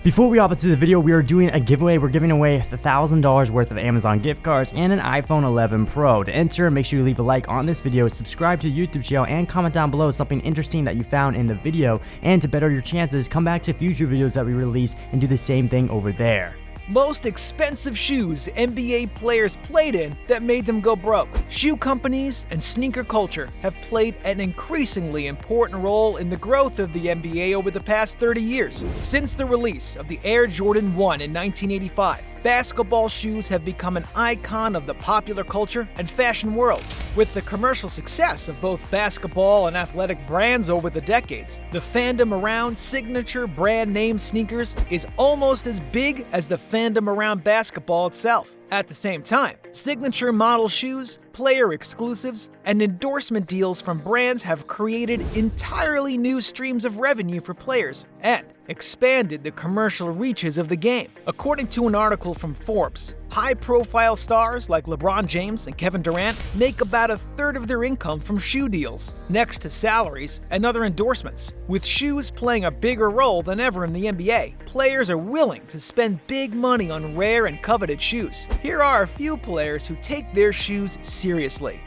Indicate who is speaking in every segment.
Speaker 1: Before we hop into the video, we are doing a giveaway. We're giving away $1,000 worth of Amazon gift cards and an iPhone 11 Pro. To enter, make sure you leave a like on this video, subscribe to the YouTube channel, and comment down below something interesting that you found in the video. And to better your chances, come back to future videos that we release and do the same thing over there.
Speaker 2: Most expensive shoes NBA players played in that made them go broke. Shoe companies and sneaker culture have played an increasingly important role in the growth of the NBA over the past 30 years. Since the release of the Air Jordan 1 in 1985, basketball shoes have become an icon of the popular culture and fashion worlds. With the commercial success of both basketball and athletic brands over the decades, the fandom around signature brand name sneakers is almost as big as the fandom around basketball itself. At the same time, signature model shoes, player exclusives, and endorsement deals from brands have created entirely new streams of revenue for players and expanded the commercial reaches of the game. According to an article from Forbes, high-profile stars like LeBron James and Kevin Durant make about a third of their income from shoe deals, next to salaries and other endorsements. With shoes playing a bigger role than ever in the NBA, players are willing to spend big money on rare and coveted shoes. Here are a few players who take their shoes seriously.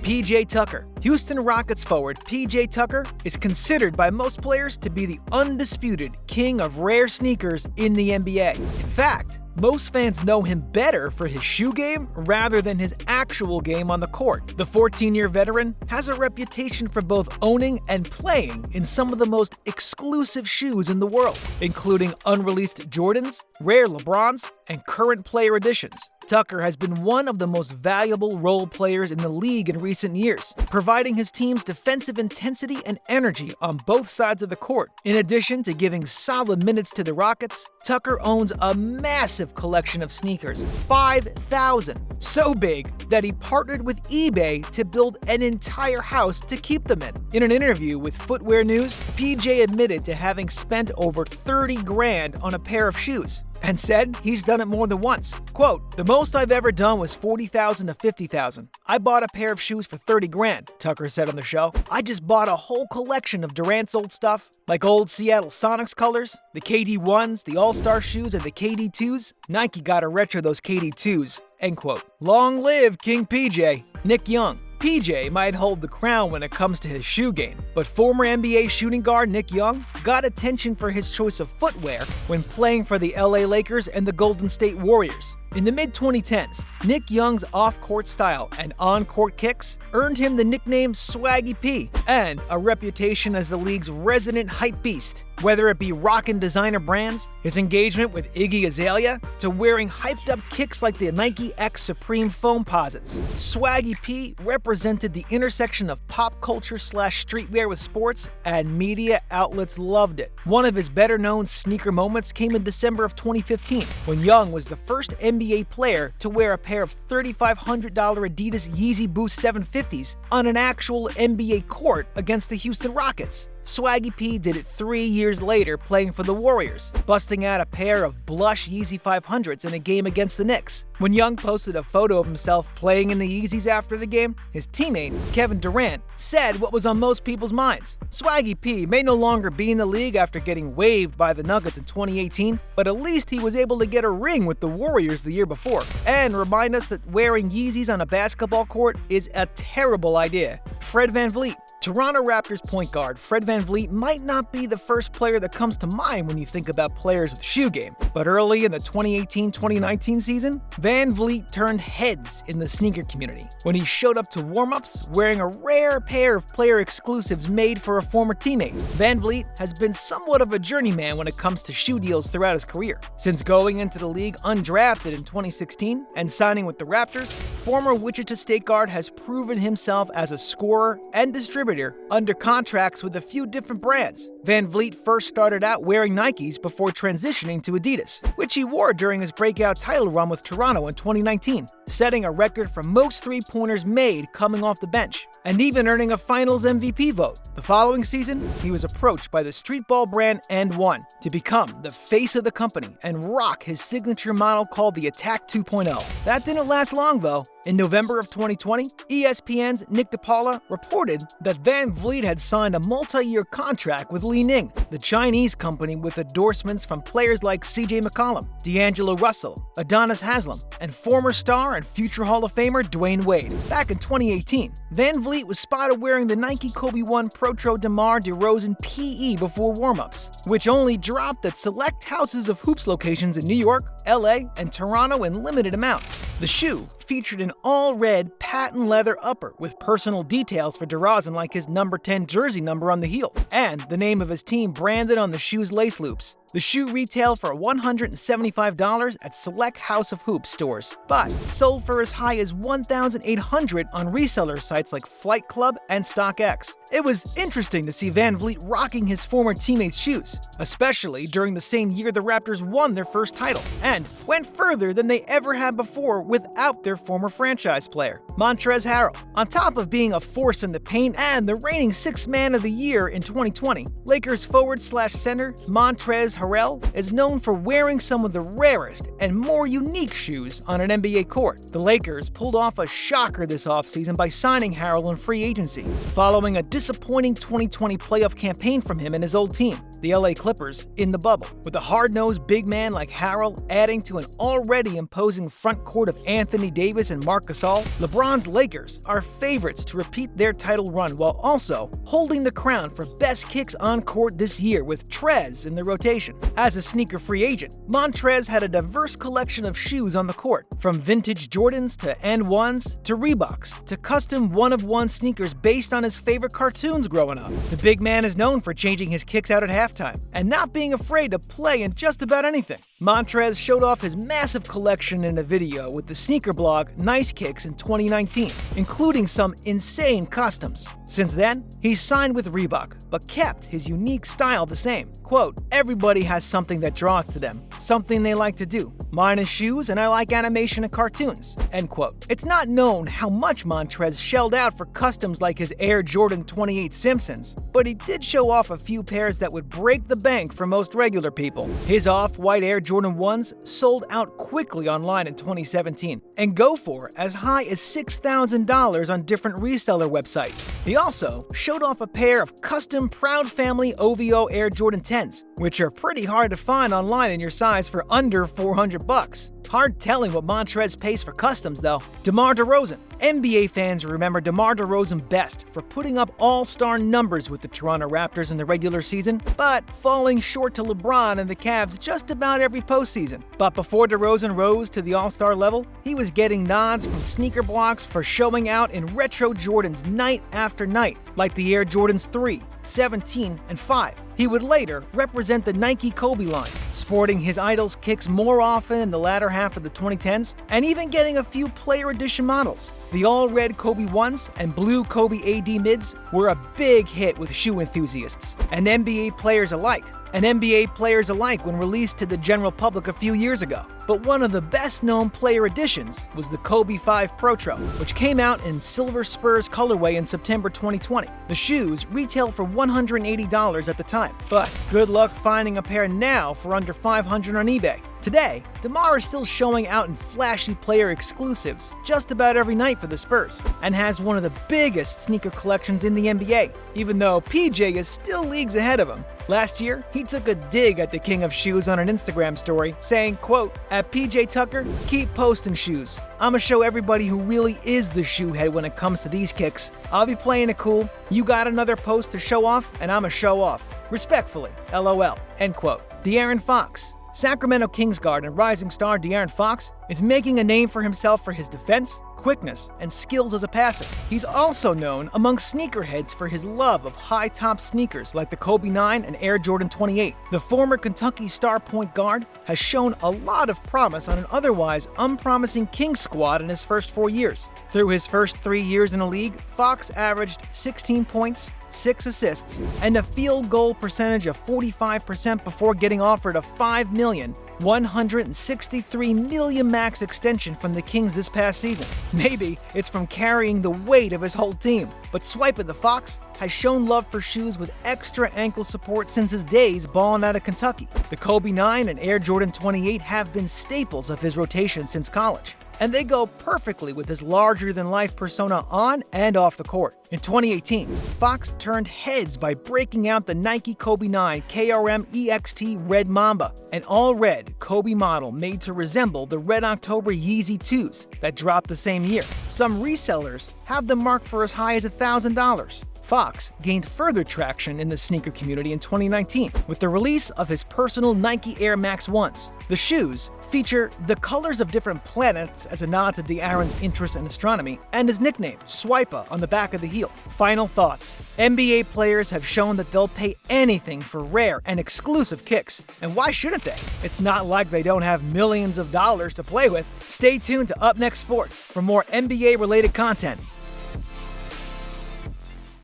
Speaker 2: PJ Tucker. Houston Rockets forward PJ Tucker is considered by most players to be the undisputed king of rare sneakers in the NBA. In fact, most fans know him better for his shoe game rather than his actual game on the court. The 14-year veteran has a reputation for both owning and playing in some of the most exclusive shoes in the world, including unreleased Jordans, rare LeBrons, and current player editions. Tucker has been one of the most valuable role players in the league in recent years, providing his team's defensive intensity and energy on both sides of the court. In addition to giving solid minutes to the Rockets, Tucker owns a massive collection of sneakers, 5,000, so big that he partnered with eBay to build an entire house to keep them in. In an interview with Footwear News, PJ admitted to having spent over 30 grand on a pair of shoes, and said he's done it more than once. Quote, "The most I've ever done was 40,000 to 50,000. I bought a pair of shoes for 30 grand, Tucker said on the show. I just bought a whole collection of Durant's old stuff, like old Seattle Sonics colors, the KD 1s, the All-Star shoes, and the KD 2s. Nike got to retro those KD 2s. End quote. Long live King PJ. Nick Young. PJ might hold the crown when it comes to his shoe game, but former NBA shooting guard Nick Young got attention for his choice of footwear when playing for the LA Lakers and the Golden State Warriors. In the mid-2010s, Nick Young's off-court style and on-court kicks earned him the nickname Swaggy P and a reputation as the league's resident hype beast. Whether it be rockin' designer brands, his engagement with Iggy Azalea, to wearing hyped-up kicks like the Nike X Supreme Foamposites, Swaggy P represented the intersection of pop culture / streetwear with sports, and media outlets loved it. One of his better-known sneaker moments came in December of 2015, when Young was the first NBA player to wear a pair of $3,500 Adidas Yeezy Boost 750s on an actual NBA court against the Houston Rockets. Swaggy P did it 3 years later playing for the Warriors, busting out a pair of blush Yeezy 500s in a game against the Knicks. When Young posted a photo of himself playing in the Yeezys after the game, his teammate, Kevin Durant, said what was on most people's minds. Swaggy P may no longer be in the league after getting waived by the Nuggets in 2018, but at least he was able to get a ring with the Warriors the year before, and remind us that wearing Yeezys on a basketball court is a terrible idea. Fred VanVleet. Toronto Raptors point guard Fred VanVleet might not be the first player that comes to mind when you think about players with shoe game, but early in the 2018-2019 season, VanVleet turned heads in the sneaker community when he showed up to warm-ups wearing a rare pair of player exclusives made for a former teammate. VanVleet has been somewhat of a journeyman when it comes to shoe deals throughout his career. Since going into the league undrafted in 2016 and signing with the Raptors, former Wichita State guard has proven himself as a scorer and distributor under contracts with a few different brands. VanVleet first started out wearing Nikes before transitioning to Adidas, which he wore during his breakout title run with Toronto in 2019, setting a record for most three-pointers made coming off the bench, and even earning a Finals MVP vote. The following season, he was approached by the streetball brand N1 to become the face of the company and rock his signature model called the Attack 2.0. That didn't last long though. In November of 2020, ESPN's Nick DiPaola reported that VanVleet had signed a multi-year contract with Li Ning, the Chinese company with endorsements from players like CJ McCollum, D'Angelo Russell, Adonis Haslam, and former star and future Hall of Famer Dwayne Wade. Back in 2018, VanVleet was spotted wearing the Nike Kobe 1 Protro DeMar DeRozan PE before warm-ups, which only dropped at select Houses of Hoops locations in New York, LA, and Toronto in limited amounts. The shoe featured an all-red patent leather upper with personal details for DeRozan like his number 10 jersey number on the heel, and the name of his team branded on the shoe's lace loops. The shoe retailed for $175 at select House of Hoops stores, but sold for as high as $1,800 on reseller sites like Flight Club and StockX. It was interesting to see VanVleet rocking his former teammates' shoes, especially during the same year the Raptors won their first title, and went further than they ever had before without their former franchise player, Montrezl Harrell. On top of being a force in the paint and the reigning Sixth Man of the Year in 2020, Lakers forward/center Montrezl Harrell is known for wearing some of the rarest and more unique shoes on an NBA court. The Lakers pulled off a shocker this offseason by signing Harrell in free agency, following a disappointing 2020 playoff campaign from him and his old team, the LA Clippers, in the bubble. With a hard-nosed big man like Harrell adding to an already imposing front court of Anthony Davis and Marc Gasol, LeBron's Lakers are favorites to repeat their title run while also holding the crown for best kicks on court this year with Trez in the rotation. As a sneaker free agent, Montrez had a diverse collection of shoes on the court, from vintage Jordans to N1s to Reeboks to custom one-of-one sneakers based on his favorite cartoons growing up. The big man is known for changing his kicks out at halftime and not being afraid to play in just about anything. Montrez showed off his massive collection in a video with the sneaker blog Nice Kicks in 2019, including some insane customs. Since then, he's signed with Reebok, but kept his unique style the same. Quote, "Everybody has something that draws to them, something they like to do. Mine is shoes, and I like animation and cartoons." End quote. It's not known how much Montrez shelled out for customs like his Air Jordan 28 Simpsons, but he did show off a few pairs that would break the bank for most regular people. His off-white Air Jordan 1s sold out quickly online in 2017 and go for as high as $6,000 on different reseller websites. He also showed off a pair of custom Proud Family OVO Air Jordan 10s, which are pretty hard to find online in your size for under $400. Hard telling what Montrez pays for customs, though. DeMar DeRozan. NBA fans remember DeMar DeRozan best for putting up all-star numbers with the Toronto Raptors in the regular season, but falling short to LeBron and the Cavs just about every postseason. But before DeRozan rose to the all-star level, he was getting nods from sneaker blogs for showing out in retro Jordans night after night, like the Air Jordans 3, 17, and 5. He would later represent the Nike Kobe line, sporting his idol's kicks more often in the latter half of the 2010s, and even getting a few player edition models. The all-red Kobe 1s and blue Kobe AD mids were a big hit with shoe enthusiasts and NBA players alike. When released to the general public a few years ago. But one of the best-known player editions was the Kobe 5 Protro, which came out in Silver Spurs colorway in September 2020. The shoes retailed for $180 at the time, but good luck finding a pair now for under $500 on eBay. Today, DeMar is still showing out in flashy player exclusives just about every night for the Spurs, and has one of the biggest sneaker collections in the NBA, even though PJ is still leagues ahead of him. Last year, he took a dig at the king of shoes on an Instagram story, saying, quote, "At PJ Tucker, keep posting shoes. I'ma show everybody who really is the shoe head when it comes to these kicks. I'll be playing it cool. You got another post to show off, and I'ma show off. Respectfully, LOL." End quote. De'Aaron Fox. Sacramento Kings guard and rising star De'Aaron Fox is making a name for himself for his defense, quickness, and skills as a passer. He's also known among sneakerheads for his love of high-top sneakers like the Kobe 9 and Air Jordan 28. The former Kentucky star point guard has shown a lot of promise on an otherwise unpromising Kings squad in his first 4 years. Through his first 3 years in the league, Fox averaged 16 points, 6 assists, and a field goal percentage of 45% before getting offered a $5,163 million max extension from the Kings this past season. Maybe it's from carrying the weight of his whole team, but Swipe at the Fox has shown love for shoes with extra ankle support since his days balling out of Kentucky. The Kobe 9 and Air Jordan 28 have been staples of his rotation since college. and they go perfectly with his larger-than-life persona on and off the court. In 2018, Fox turned heads by breaking out the Nike Kobe 9 KRM EXT Red Mamba, an all-red Kobe model made to resemble the Red October Yeezy 2s that dropped the same year. Some resellers have them marked for as high as $1,000. Fox gained further traction in the sneaker community in 2019 with the release of his personal Nike Air Max 1s. The shoes feature the colors of different planets as a nod to De'Aaron's interest in astronomy and his nickname, Swiper, on the back of the heel. Final thoughts. NBA players have shown that they'll pay anything for rare and exclusive kicks, and why shouldn't they? It's not like they don't have millions of dollars to play with. Stay tuned to UpNext Sports for more NBA-related content.